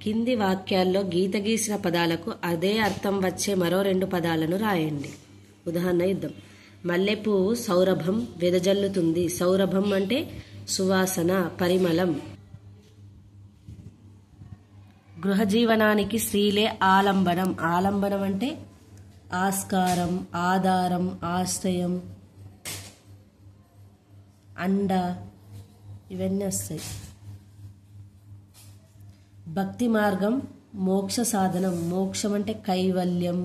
కింది వాక్యాల్లో గీత గీసిన పదాలకు అదే అర్థం వచ్చే మరో 2 పదాలను రాయండి. ఉదాహరణ ఇద్దాం. మల్లెపువ్వు సౌరభం వెదజల్లుతుంది. సౌరభం అంటే సువాసన, పరిమళం. గృహజీవనానికి స్త్రీలే ఆలంబనం. ఆలంబనం అంటే ఆస్కారం, ఆధారం, ఆశ్రయం, అండ, ఇవన్నీ వస్తాయి. భక్తి మార్గం మోక్ష సాధనం. మోక్షం అంటే కైవల్యం,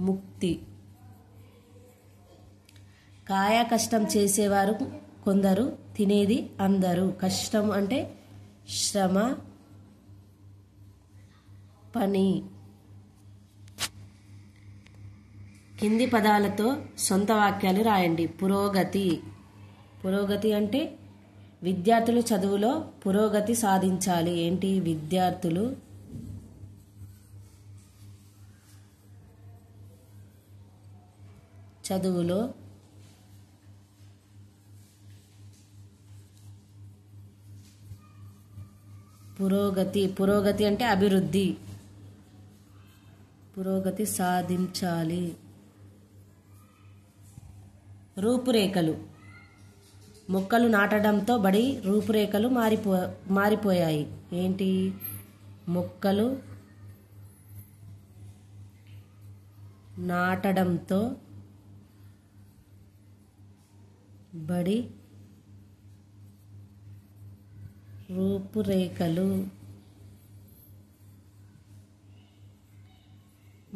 ముక్తి. కాయ కష్టం చేసేవారు కొందరు, తినేది అందరూ. కష్టం అంటే శ్రమ, పని. కింది పదాలతో సొంత వాక్యాలు రాయండి. పురోగతి. పురోగతి అంటే విద్యార్థులు చదువులో పురోగతి సాధించాలి. ఏంటి? విద్యార్థులు చదువులో పురోగతి. పురోగతి అంటే అభివృద్ధి, పురోగతి సాధించాలి. రూపురేఖలు. మొక్కలు నాటడంతో బడి రూపురేఖలు మారిపోయాయి. ఏంటి? మొక్కలు నాటడంతో బడి రూపురేఖలు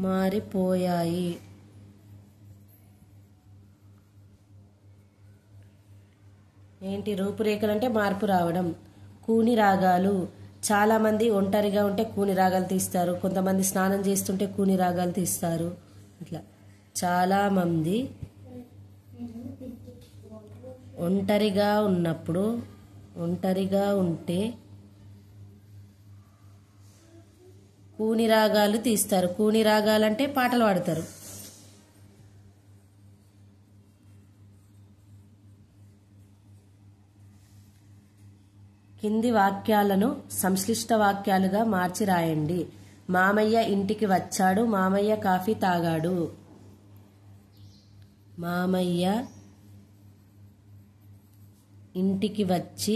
మారిపోయాయి. ఏంటి? రూపురేఖలు అంటే మార్పు రావడం. కూని రాగాలు. చాలామంది ఒంటరిగా ఉంటే కూని రాగాలు తీస్తారు. కొంతమంది స్నానం చేస్తుంటే కూని రాగాలు తీస్తారు. ఇట్లా చాలామంది ఒంటరిగా ఉన్నప్పుడు, ఒంటరిగా ఉంటే కూని రాగాలు తీస్తారు. కూని రాగాలంటే పాటలు పాడతారు. కింది వాక్యాలను సంశ్లిష్ట వాక్యాలుగా మార్చి రాయండి. మామయ్య ఇంటికి వచ్చాడు. మామయ్య కాఫీ తాగాడు. మామయ్య ఇంటికి వచ్చి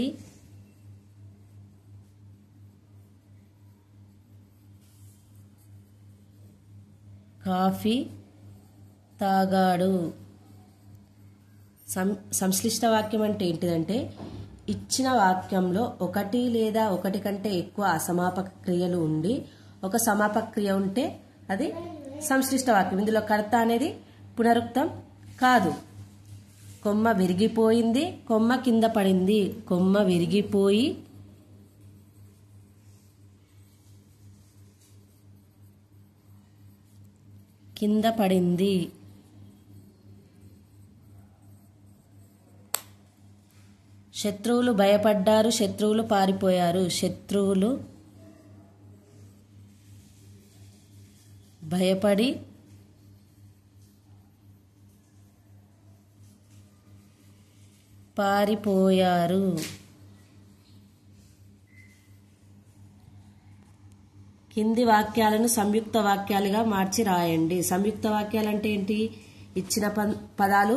కాఫీ తాగాడు. సంశ్లిష్ట వాక్యం అంటే ఏంటిదంటే ఇచ్చిన వాక్యంలో ఒకటి లేదా ఒకటి కంటే ఎక్కువ అసమాపక క్రియలు ఉండి ఒక సమాపక క్రియ ఉంటే అది సంశ్లిష్ట వాక్యం. ఇందులో కర్త అనేది పునరుక్తం కాదు. కొమ్మ విరిగిపోయింది, కొమ్మ కింద పడింది. కొమ్మ విరిగిపోయి కింద పడింది. శత్రువులు భయపడ్డారు, శత్రువులు పారిపోయారు. శత్రువులు భయపడి పారిపోయారు. కింది వాక్యాలను సంయుక్త వాక్యాలుగా మార్చి రాయండి. సంయుక్త వాక్యాలు అంటే ఏంటి? ఇచ్చిన పదాలు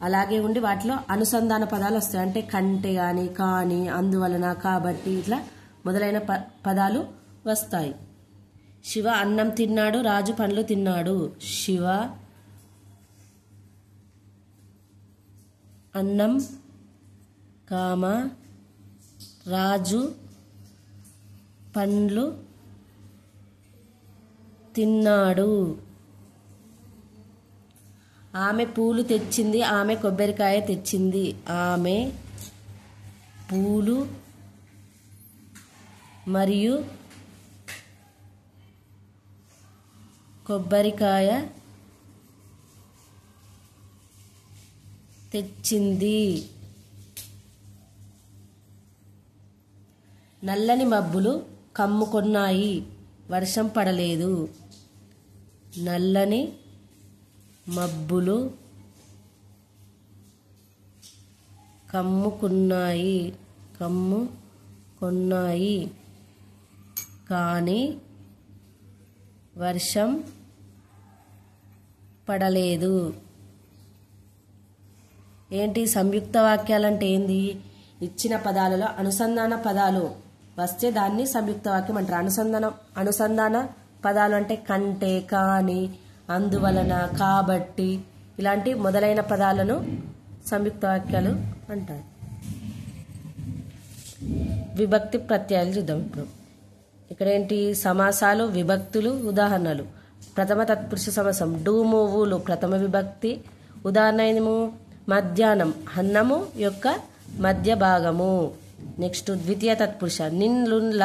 అలాగే ఉండి వాటిలో అనుసంధాన పదాలు వస్తాయి. అంటే కంటే కానీ, కానీ, అందువలన, కాబట్టి ఇట్లా మొదలైన పదాలు వస్తాయి. శివ అన్నం తిన్నాడు, రాజు పండ్లు తిన్నాడు. శివ అన్నం, రాజు పండ్లు తిన్నాడు. ఆమె పూలు తెచ్చింది, ఆమె కొబ్బరికాయ తెచ్చింది. ఆమె పూలు మరియు కొబ్బరికాయ తెచ్చింది. నల్లని మబ్బులు కమ్ముకొన్నాయి, వర్షం పడలేదు. నల్లని మబ్బులు కమ్ముకున్నాయి, కమ్ముకొన్నాయి, కానీ వర్షం పడలేదు. ఏంటి సంయుక్త వాక్యాలంటే ఏంది? ఇచ్చిన పదాలలో అనుసంధాన పదాలు వస్తే దాన్ని సంయుక్త వాక్యం అంటారు. అనుసంధాన పదాలు అంటే కంటే, కానీ, అందువలన, కాబట్టి ఇలాంటి మొదలైన పదాలను సంయుక్త వాక్యాలు అంటారు. విభక్తి ప్రత్యయాలు చూద్దాం ఇప్పుడు. ఇక్కడ ఏంటి? సమాసాలు, విభక్తులు, ఉదాహరణలు. ప్రథమ తత్పురుష సమాసం డు మూవులు ప్రథమ విభక్తి. ఉదాహరణ ఏమో మధ్యాహ్నం, అన్నము యొక్క మధ్య భాగము. నెక్స్ట్ ద్వితీయ తత్పురుష నిన్లున్ల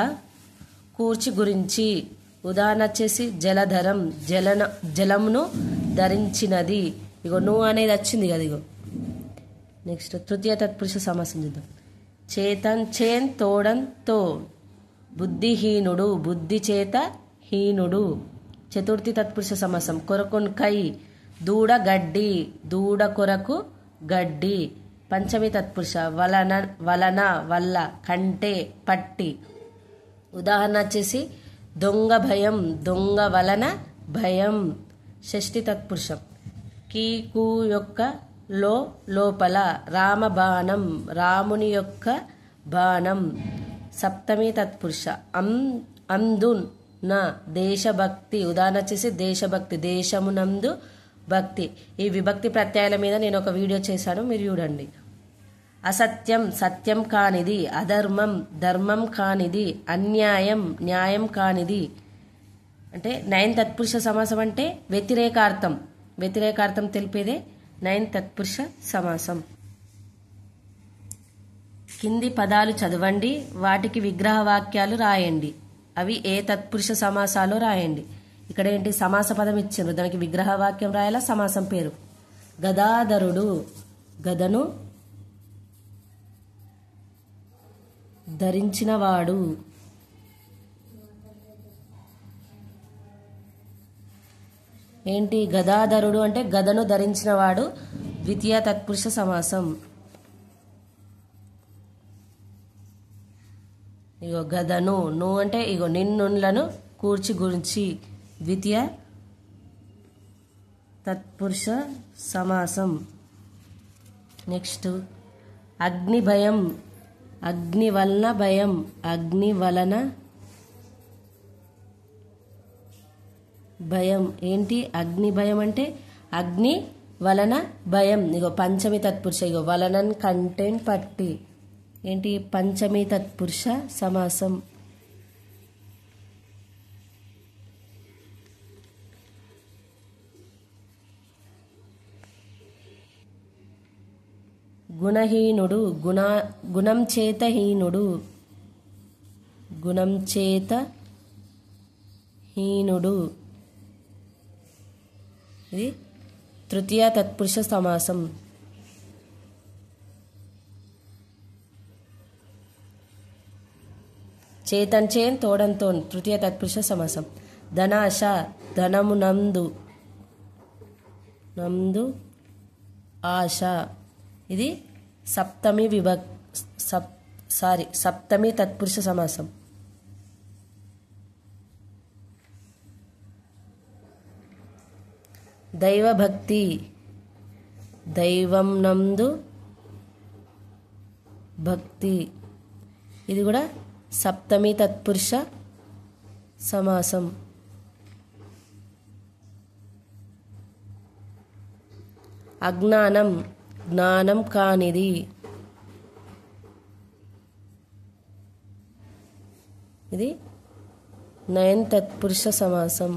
కూర్చి గురించి. ఉదాహరణ వచ్చేసి జలధరం, జలమును ధరించినది. ఇగో నువ్వు అనేది వచ్చింది కదా. ఇగో నెక్స్ట్ తృతీయ తత్పురుష సమాసం చూద్దాం. చేతన్ చేన్ తోడన్ తో, బుద్ధిహీనుడు, బుద్ధి చేత హీనుడు. చతుర్థి తత్పురుష సమాసం కొరకున్ కై, దూడ గడ్డి, దూడ కొరకు గడ్డి. పంచమి తత్పురుష వలన, వలన, వల్ల, కంటే, పట్టి. ఉదాహరణ వచ్చేసి దొంగ భయం, దొంగ వలన భయం. షష్ఠి తత్పురుషం కీకు యొక్క లోపల, రామబాణం, రాముని యొక్క బాణం. సప్తమి తత్పురుష అందున్ నా దేశభక్తి. ఉదాహరణ వచ్చేసి దేశభక్తి, దేశమునందు భక్తి. ఈ విభక్తి ప్రత్యయాల మీద నేను ఒక వీడియో చేశాను, మీరు చూడండి. అసత్యం, సత్యం కానిది. అధర్మం, ధర్మం కానిది. అన్యాయం, న్యాయం కానిది. అంటే నైన్ తత్పురుష సమాసం అంటే వ్యతిరేకార్థం, వ్యతిరేకార్థం తెలిపేదే నైన్ తత్పురుష సమాసం. కింది పదాలు చదవండి, వాటికి విగ్రహ వాక్యాలు రాయండి. అవి ఏ తత్పురుష సమాసాలో రాయండి. ఇక్కడ ఏంటి? సమాస పదం ఇచ్చిండ్రు, దానికి విగ్రహ వాక్యం రాయాలా, సమాసం పేరు. గదాధరుడు, గదను ధరించినవాడు. ఏంటి? గదాధరుడు అంటే గదను ధరించినవాడు, ద్వితీయ తత్పురుష సమాసం. ఇగో గదను, నువ్వు అంటే ఇగో నిన్నులను కూర్చి గురించి, ద్వితీయ తత్పురుష సమాసం. నెక్స్ట్ అగ్ని భయం, అగ్ని వలన భయం, అగ్ని వలన భయం. ఏంటి? అగ్ని భయం అంటే అగ్ని వలన భయం. ఇగో పంచమి తత్పురుష, ఇగో వలనన్ కంటెన్ పట్టి. ఏంటి? పంచమి తత్పురుష సమాసం. గుణహీనుడు, గుణం చేత హీనుడు, గుణం చేత హీనుడు. ఇది తృతీయ తత్పురుష సమాసం. చేతన్ చేన్ తోడంతోన్ తృతీయ తత్పురుష సమాసం. ధనాశ, ధనము నందు, నందు ఆశ. ఇది సప్తమి సప్తమి తత్పురుష సమాసం. దైవభక్తి, దైవం నందు భక్తి. ఇది కూడా సప్తమి తత్పురుష సమాసం. అజ్ఞానం, జ్ఞానం కానిది. ఇది నయన్ తత్పురుష సమాసం.